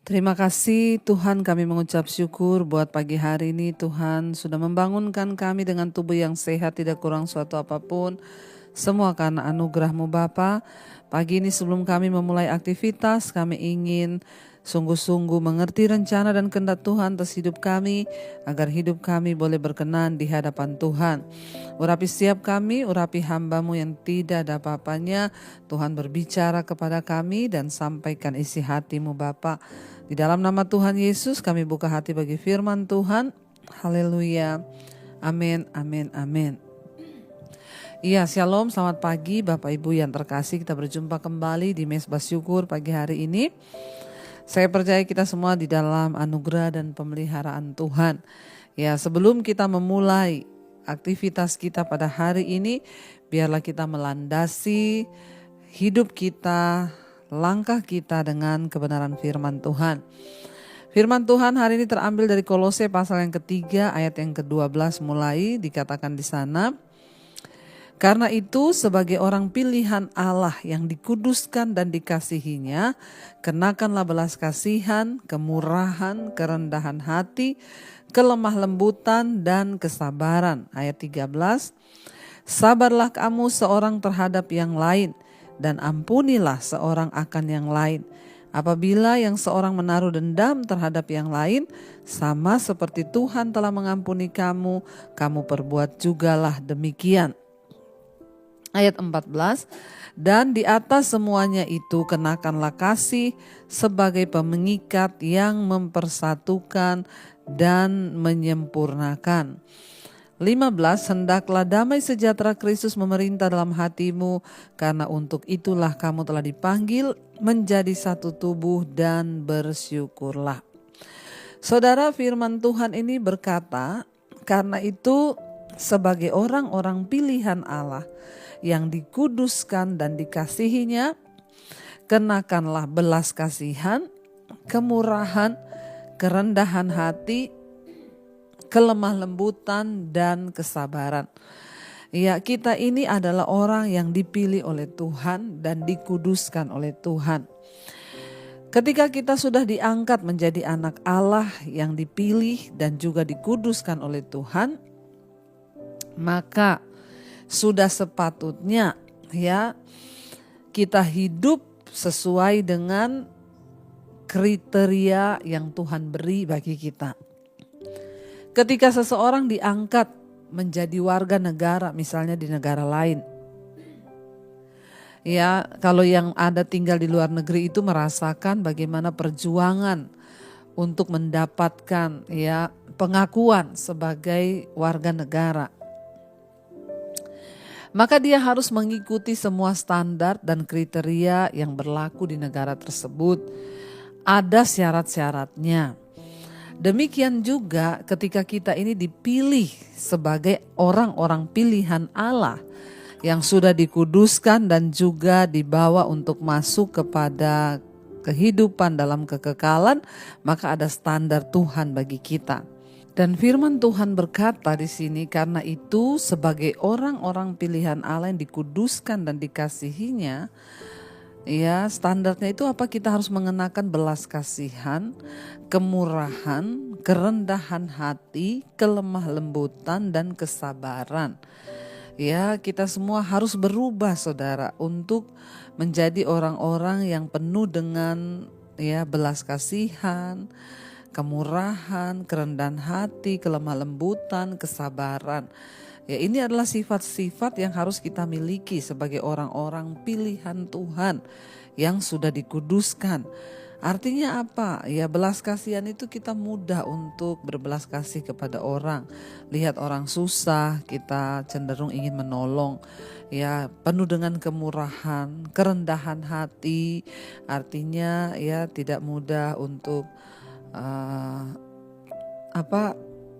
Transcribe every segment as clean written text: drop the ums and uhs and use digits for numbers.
Terima kasih Tuhan, kami mengucap syukur buat pagi hari ini. Tuhan sudah membangunkan kami dengan tubuh yang sehat, tidak kurang suatu apapun. Semua karena anugerah-Mu Bapa. Pagi ini sebelum kami memulai aktivitas, kami ingin sungguh-sungguh mengerti rencana dan kehendak Tuhan atas hidup kami, agar hidup kami boleh berkenan di hadapan Tuhan. Urapi setiap kami, urapi hamba-Mu yang tidak ada apa-apanya. Tuhan berbicara kepada kami dan sampaikan isi hati-Mu Bapa. Di dalam nama Tuhan Yesus kami buka hati bagi firman Tuhan. Haleluya. Amin, amin, amin. Iya, shalom, selamat pagi Bapak Ibu yang terkasih. Kita berjumpa kembali di Mesbah Syukur pagi hari ini. Saya percaya kita semua di dalam anugerah dan pemeliharaan Tuhan. Ya, sebelum kita memulai aktivitas kita pada hari ini, biarlah kita melandasi hidup kita, langkah kita dengan kebenaran firman Tuhan. Firman Tuhan hari ini terambil dari Kolose pasal yang ketiga ayat yang ke-12 mulai dikatakan di sana. Karena itu sebagai orang pilihan Allah yang dikuduskan dan dikasihinya, kenakanlah belas kasihan, kemurahan, kerendahan hati, kelemah lembutan dan kesabaran. Ayat 13, sabarlah kamu seorang terhadap yang lain dan ampunilah seorang akan yang lain. Apabila yang seorang menaruh dendam terhadap yang lain, sama seperti Tuhan telah mengampuni kamu, kamu perbuat jugalah demikian. Ayat 14, dan di atas semuanya itu kenakanlah kasih sebagai pengikat yang mempersatukan dan menyempurnakan. 15, hendaklah damai sejahtera Kristus memerintah dalam hatimu, karena untuk itulah kamu telah dipanggil menjadi satu tubuh dan bersyukurlah. Saudara, firman Tuhan ini berkata, karena itu sebagai orang-orang pilihan Allah yang dikuduskan dan dikasihinya, kenakanlah belas kasihan, kemurahan, kerendahan hati, kelemah lembutan dan kesabaran. Ya, kita ini adalah orang yang dipilih oleh Tuhan dan dikuduskan oleh Tuhan. Ketika kita sudah diangkat menjadi anak Allah yang dipilih dan juga dikuduskan oleh Tuhan, maka sudah sepatutnya ya kita hidup sesuai dengan kriteria yang Tuhan beri bagi kita. Ketika seseorang diangkat menjadi warga negara, misalnya di negara lain, ya kalau yang ada tinggal di luar negeri itu merasakan bagaimana perjuangan untuk mendapatkan ya pengakuan sebagai warga negara. Maka dia harus mengikuti semua standar dan kriteria yang berlaku di negara tersebut. Ada syarat-syaratnya. Demikian juga ketika kita ini dipilih sebagai orang-orang pilihan Allah yang sudah dikuduskan dan juga dibawa untuk masuk kepada kehidupan dalam kekekalan, maka ada standar Tuhan bagi kita. Dan firman Tuhan berkata di sini, karena itu sebagai orang-orang pilihan Allah yang dikuduskan dan dikasihinya, ya standarnya itu apa? Kita harus mengenakan belas kasihan, kemurahan, kerendahan hati, kelemah lembutan dan kesabaran. Ya, kita semua harus berubah saudara untuk menjadi orang-orang yang penuh dengan ya belas kasihan, kemurahan, kerendahan hati, kelemah lembutan, kesabaran. Ya, ini adalah sifat-sifat yang harus kita miliki sebagai orang-orang pilihan Tuhan yang sudah dikuduskan. Artinya apa? Ya, belas kasihan itu kita mudah untuk berbelas kasih kepada orang. Lihat orang susah, kita cenderung ingin menolong. Ya, penuh dengan kemurahan, kerendahan hati. Artinya ya tidak mudah untuk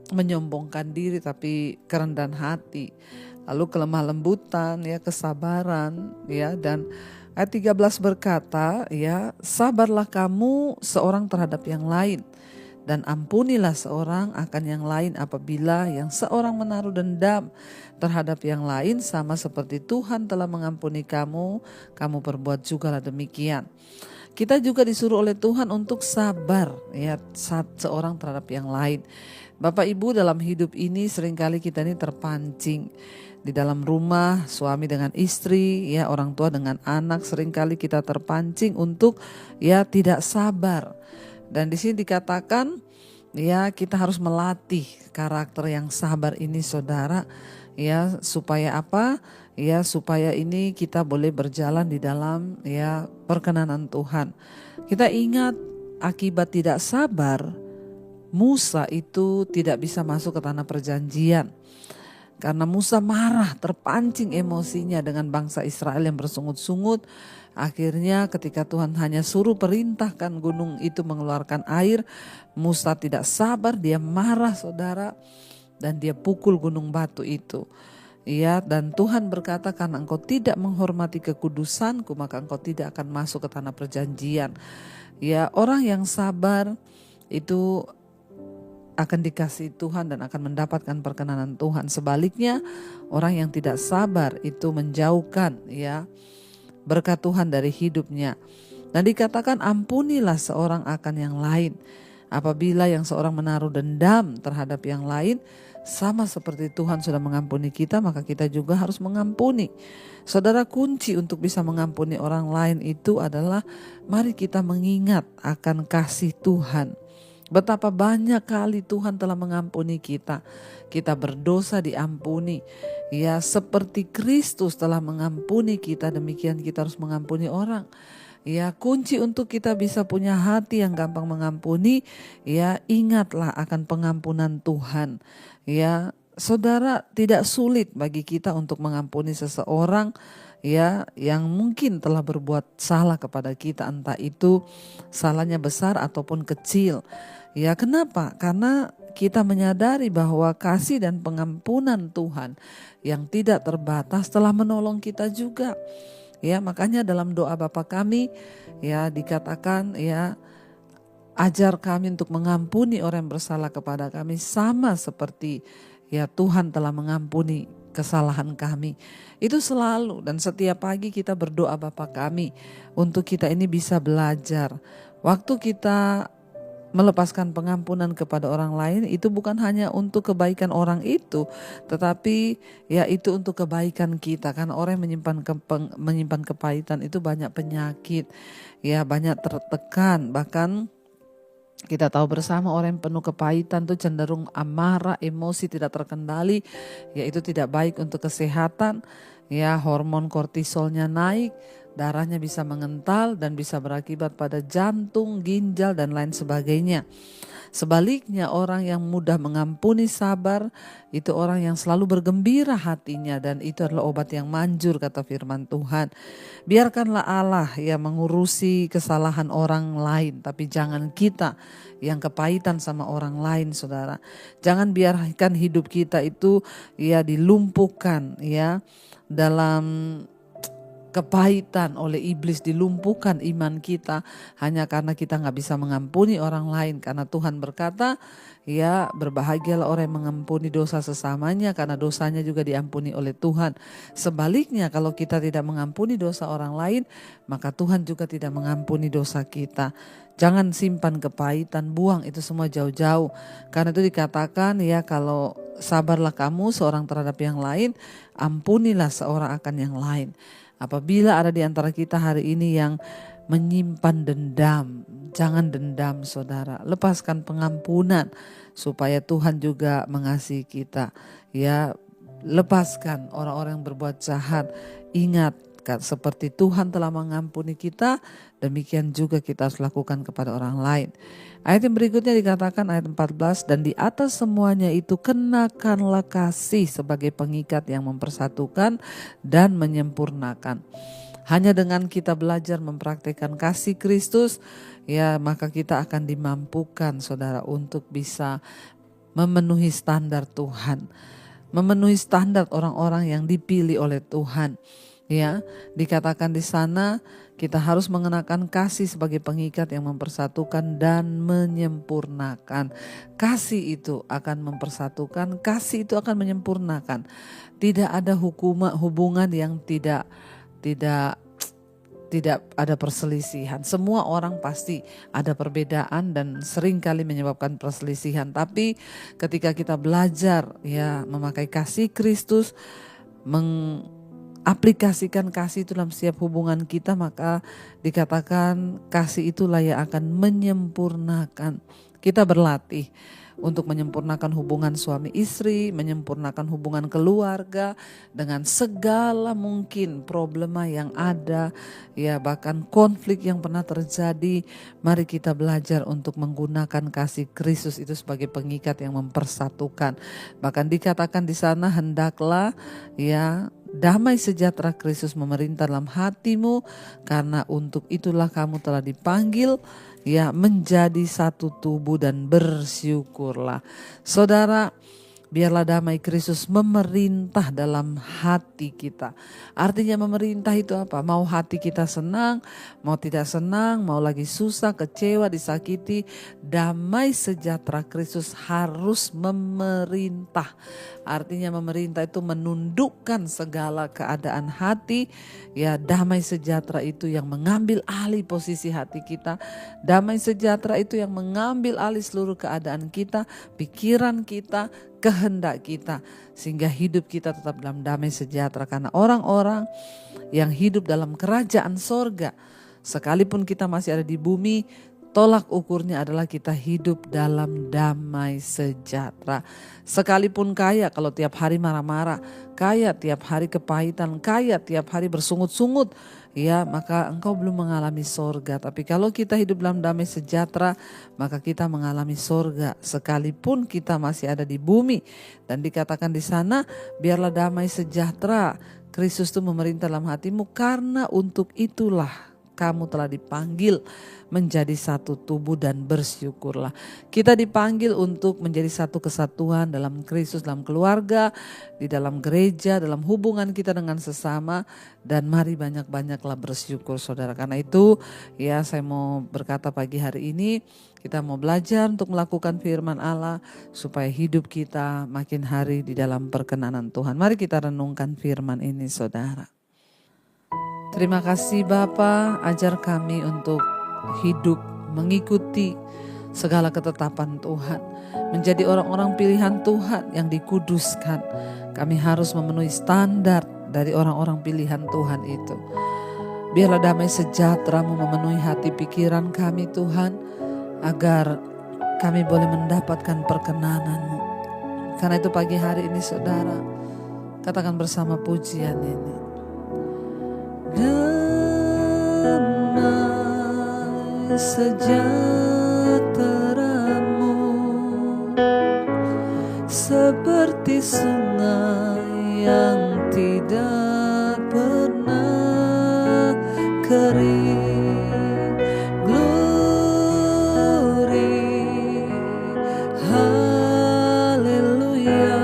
menyombongkan diri, tapi kerendahan hati. Lalu kelemah lembutan, ya kesabaran, ya. Dan ayat 13 berkata, ya sabarlah kamu seorang terhadap yang lain dan ampunilah seorang akan yang lain apabila yang seorang menaruh dendam terhadap yang lain, sama seperti Tuhan telah mengampuni kamu, kamu perbuat jugalah demikian. Kita juga disuruh oleh Tuhan untuk sabar ya seorang terhadap yang lain. Bapak Ibu, dalam hidup ini seringkali kita ini terpancing di dalam rumah, suami dengan istri, ya orang tua dengan anak, seringkali kita terpancing untuk ya tidak sabar. Dan di sini dikatakan ya kita harus melatih karakter yang sabar ini saudara, ya supaya apa? Ya supaya ini kita boleh berjalan di dalam ya perkenanan Tuhan. Kita ingat akibat tidak sabar, Musa itu tidak bisa masuk ke tanah perjanjian. Karena Musa marah, terpancing emosinya dengan bangsa Israel yang bersungut-sungut. Akhirnya ketika Tuhan hanya suruh perintahkan gunung itu mengeluarkan air, Musa tidak sabar, dia marah saudara, dan dia pukul gunung batu itu. Ya, dan Tuhan berkata, karena engkau tidak menghormati kekudusanku, maka engkau tidak akan masuk ke tanah perjanjian. Ya, orang yang sabar itu akan dikasihi Tuhan dan akan mendapatkan perkenanan Tuhan. Sebaliknya, orang yang tidak sabar itu menjauhkan ya berkat Tuhan dari hidupnya. Dan dikatakan ampunilah seorang akan yang lain. Apabila yang seorang menaruh dendam terhadap yang lain, sama seperti Tuhan sudah mengampuni kita, maka kita juga harus mengampuni. Saudara, kunci untuk bisa mengampuni orang lain itu adalah mari kita mengingat akan kasih Tuhan. Betapa banyak kali Tuhan telah mengampuni kita. Kita berdosa diampuni. Ya, seperti Kristus telah mengampuni kita, demikian kita harus mengampuni orang. Ya, kunci untuk kita bisa punya hati yang gampang mengampuni, ya ingatlah akan pengampunan Tuhan. Ya, saudara, tidak sulit bagi kita untuk mengampuni seseorang ya yang mungkin telah berbuat salah kepada kita, entah itu salahnya besar ataupun kecil. Ya, kenapa? Karena kita menyadari bahwa kasih dan pengampunan Tuhan yang tidak terbatas telah menolong kita juga. Ya, makanya dalam doa Bapa kami ya dikatakan ya ajar kami untuk mengampuni orang yang bersalah kepada kami sama seperti ya Tuhan telah mengampuni kesalahan kami. Itu selalu dan setiap pagi kita berdoa Bapa kami untuk kita ini bisa belajar. Waktu kita melepaskan pengampunan kepada orang lain itu bukan hanya untuk kebaikan orang itu, tetapi ya itu untuk kebaikan kita. Karena orang yang menyimpan kepahitan itu banyak penyakit, ya banyak tertekan. Bahkan kita tahu bersama orang yang penuh kepahitan itu cenderung amarah, emosi tidak terkendali, ya itu tidak baik untuk kesehatan. Ya, hormon kortisolnya naik, darahnya bisa mengental dan bisa berakibat pada jantung, ginjal dan lain sebagainya. Sebaliknya orang yang mudah mengampuni, sabar, itu orang yang selalu bergembira hatinya dan itu adalah obat yang manjur kata firman Tuhan. Biarkanlah Allah yang mengurusi kesalahan orang lain, tapi jangan kita yang kepahitan sama orang lain saudara. Jangan biarkan hidup kita itu ya dilumpuhkan ya dalam kepahitan oleh iblis, dilumpuhkan iman kita hanya karena kita gak bisa mengampuni orang lain. Karena Tuhan berkata ya berbahagialah orang yang mengampuni dosa sesamanya karena dosanya juga diampuni oleh Tuhan. Sebaliknya kalau kita tidak mengampuni dosa orang lain, maka Tuhan juga tidak mengampuni dosa kita. Jangan simpan kepahitan, buang itu semua jauh-jauh. Karena itu dikatakan ya kalau sabarlah kamu seorang terhadap yang lain, ampunilah seorang akan yang lain. Apabila ada di antara kita hari ini yang menyimpan dendam, jangan dendam saudara. Lepaskan pengampunan supaya Tuhan juga mengasihi kita. Ya, lepaskan orang-orang yang berbuat jahat. Ingat, seperti Tuhan telah mengampuni kita, demikian juga kita harus lakukan kepada orang lain. Ayat yang berikutnya dikatakan ayat 14, dan di atas semuanya itu kenakanlah kasih sebagai pengikat yang mempersatukan dan menyempurnakan. Hanya dengan kita belajar mempraktikkan kasih Kristus, ya maka kita akan dimampukan saudara untuk bisa memenuhi standar Tuhan. Memenuhi standar orang-orang yang dipilih oleh Tuhan. Ya, dikatakan di sana kita harus mengenakan kasih sebagai pengikat yang mempersatukan dan menyempurnakan. Kasih itu akan mempersatukan, kasih itu akan menyempurnakan. Tidak ada hubungan yang tidak tidak ada perselisihan. Semua orang pasti ada perbedaan dan sering kali menyebabkan perselisihan. Tapi ketika kita belajar ya memakai kasih Kristus, mengaplikasikan kasih itu dalam setiap hubungan kita, maka dikatakan kasih itulah yang akan menyempurnakan. Kita berlatih untuk menyempurnakan hubungan suami istri, menyempurnakan hubungan keluarga dengan segala mungkin problema yang ada, ya bahkan konflik yang pernah terjadi. Mari kita belajar untuk menggunakan kasih Kristus itu sebagai pengikat yang mempersatukan. Bahkan dikatakan di sana, hendaklah ya damai sejahtera Kristus memerintah dalam hatimu, karena untuk itulah kamu telah dipanggil ya menjadi satu tubuh, dan bersyukurlah. Saudara, biarlah damai Kristus memerintah dalam hati kita. Artinya memerintah itu apa? Mau hati kita senang, mau tidak senang, mau lagi susah, kecewa, disakiti, damai sejahtera Kristus harus memerintah. Artinya memerintah itu menundukkan segala keadaan hati. Ya, damai sejahtera itu yang mengambil alih posisi hati kita. Damai sejahtera itu yang mengambil alih seluruh keadaan kita, pikiran kita, kehendak kita, sehingga hidup kita tetap dalam damai sejahtera. Karena orang-orang yang hidup dalam kerajaan sorga, sekalipun kita masih ada di bumi, tolak ukurnya adalah kita hidup dalam damai sejahtera. Sekalipun kaya, kalau tiap hari marah-marah, kaya tiap hari kepahitan, kaya tiap hari bersungut-sungut, ya maka engkau belum mengalami sorga. Tapi kalau kita hidup dalam damai sejahtera, maka kita mengalami sorga sekalipun kita masih ada di bumi. Dan dikatakan di sana, biarlah damai sejahtera Kristus itu memerintah dalam hatimu, karena untuk itulah kamu telah dipanggil menjadi satu tubuh, dan bersyukurlah. Kita dipanggil untuk menjadi satu kesatuan dalam Kristus, dalam keluarga, di dalam gereja, dalam hubungan kita dengan sesama, dan mari banyak-banyaklah bersyukur saudara. Karena itu ya saya mau berkata pagi hari ini, kita mau belajar untuk melakukan firman Allah supaya hidup kita makin hari di dalam perkenanan Tuhan. Mari kita renungkan firman ini saudara. Terima kasih Bapa, ajar kami untuk hidup mengikuti segala ketetapan Tuhan, menjadi orang-orang pilihan Tuhan yang dikuduskan. Kami harus memenuhi standar dari orang-orang pilihan Tuhan itu. Biarlah damai sejahtera-Mu memenuhi hati pikiran kami Tuhan, agar kami boleh mendapatkan perkenanan-Mu. Karena itu pagi hari ini saudara, katakan bersama pujian ini. Damai sejahtera-Mu seperti sungai yang tidak pernah kering. Glory, haleluya.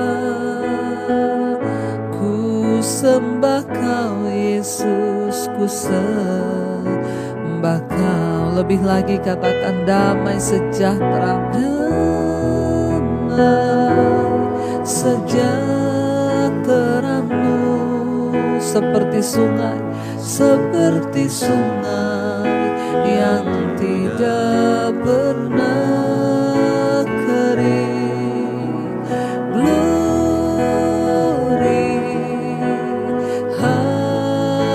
Ku sembah Kau Yesus, ku sembah Kau. Lebih lagi katakan damai sejahtera. Damai sejahtera-Mu seperti sungai, seperti sungai yang tidak pernah kering. Glory, haleluya.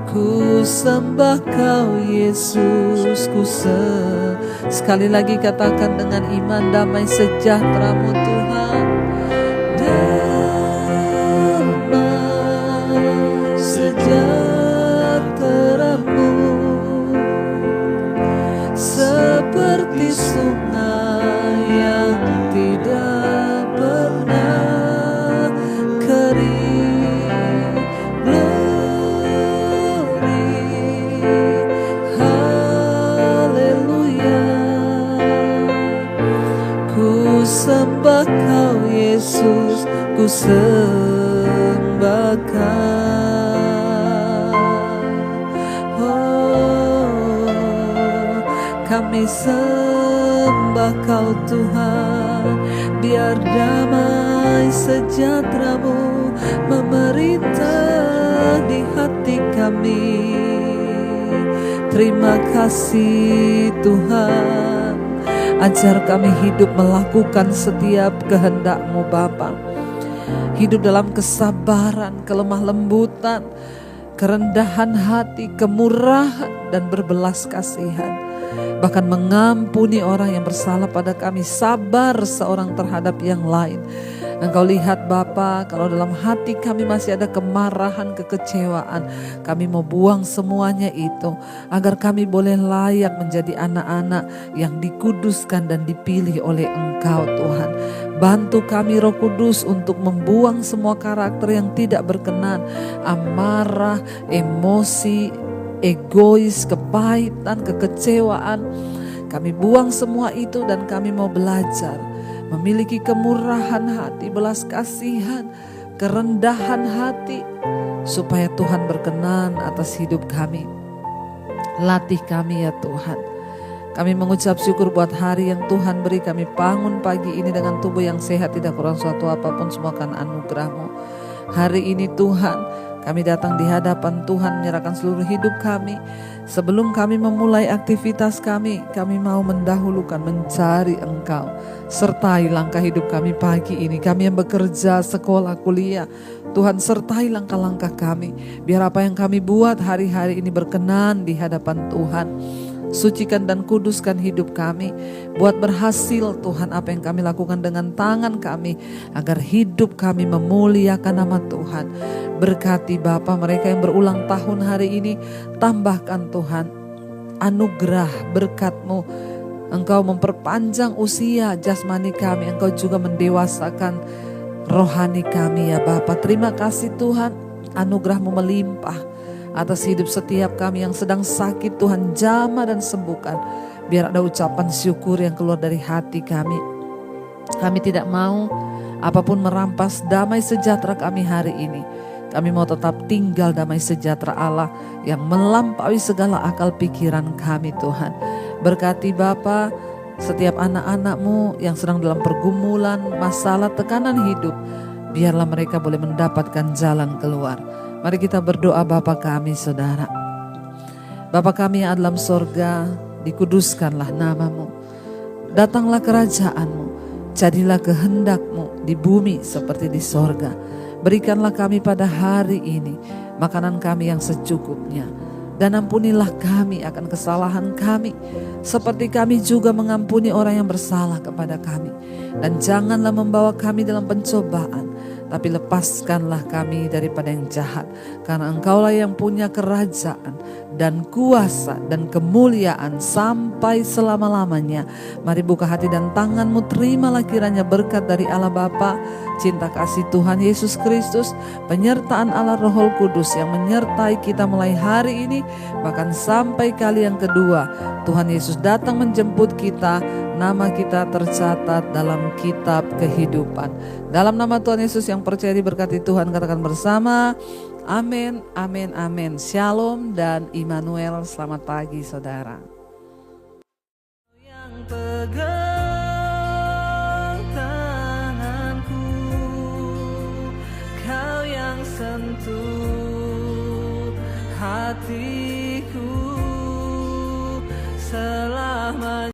Ku sembah Kau Yesus, ku sekali lagi katakan dengan iman, damai sejahtera-Mu Tuhan. Damai sejahtera-Mu seperti sungai yang tidak pernah kering. Sembah Kau Yesus, ku sembah Kau. Oh, kami sembah Kau Tuhan. Biar damai sejahtera-Mu memerintah di hati kami. Terima kasih Tuhan, ajar kami hidup melakukan setiap kehendak-Mu Bapa. Hidup dalam kesabaran, kelemah lembutan, kerendahan hati, kemurahan, dan berbelas kasihan. Bahkan mengampuni orang yang bersalah pada kami, sabar seorang terhadap yang lain. Engkau lihat Bapa, kalau dalam hati kami masih ada kemarahan, kekecewaan, kami mau buang semuanya itu, agar kami boleh layak menjadi anak-anak yang dikuduskan dan dipilih oleh Engkau Tuhan. Bantu kami Roh Kudus untuk membuang semua karakter yang tidak berkenan, amarah, emosi, egois, kepahitan, kekecewaan. Kami buang semua itu dan kami mau belajar memiliki kemurahan hati, belas kasihan, kerendahan hati, supaya Tuhan berkenan atas hidup kami. Latih kami ya Tuhan. Kami mengucap syukur buat hari yang Tuhan beri kami bangun pagi ini dengan tubuh yang sehat, tidak kurang suatu apapun, semua karena anugerah-Mu. Hari ini Tuhan, kami datang di hadapan Tuhan menyerahkan seluruh hidup kami. Sebelum kami memulai aktivitas kami mau mendahulukan mencari Engkau. Sertai langkah hidup kami pagi ini. Kami yang bekerja, sekolah, kuliah, Tuhan sertai langkah-langkah kami. Biar apa yang kami buat hari-hari ini berkenan di hadapan Tuhan. Sucikan dan kuduskan hidup kami. Buat berhasil Tuhan apa yang kami lakukan dengan tangan kami, agar hidup kami memuliakan nama Tuhan. Berkati Bapa mereka yang berulang tahun hari ini. Tambahkan Tuhan anugerah berkat-Mu. Engkau memperpanjang usia jasmani kami. Engkau juga mendewasakan rohani kami ya Bapa. Terima kasih Tuhan, anugerah-Mu melimpah atas hidup setiap kami yang sedang sakit. Tuhan jamah dan sembuhkan. Biar ada ucapan syukur yang keluar dari hati kami. Kami tidak mau apapun merampas damai sejahtera kami hari ini. Kami mau tetap tinggal damai sejahtera Allah yang melampaui segala akal pikiran kami Tuhan. Berkati Bapa setiap anak-anak-Mu yang sedang dalam pergumulan, masalah, tekanan hidup. Biarlah mereka boleh mendapatkan jalan keluar. Mari kita berdoa. Bapa kami Saudara. Bapa kami yang ada dalam sorga, dikuduskanlah nama-Mu. Datanglah kerajaan-Mu. Jadilah kehendak-Mu di bumi seperti di sorga. Berikanlah kami pada hari ini makanan kami yang secukupnya. Dan ampunilah kami akan kesalahan kami, seperti kami juga mengampuni orang yang bersalah kepada kami. Dan janganlah membawa kami dalam pencobaan, tapi lepaskanlah kami daripada yang jahat. Karena Engkaulah yang punya kerajaan dan kuasa dan kemuliaan sampai selama-lamanya. Mari buka hati dan tangan-Mu, terimalah kiranya berkat dari Allah Bapa, cinta kasih Tuhan Yesus Kristus, penyertaan Allah Roh Kudus yang menyertai kita mulai hari ini, bahkan sampai kali yang kedua Tuhan Yesus datang menjemput kita. Nama kita tercatat dalam kitab kehidupan. Dalam nama Tuhan Yesus yang percaya diberkati Tuhan, katakan bersama, amin, amin, amin. Shalom dan Immanuel. Selamat pagi saudara. Yang pegang tanganku, Kau yang sentuh hatiku selama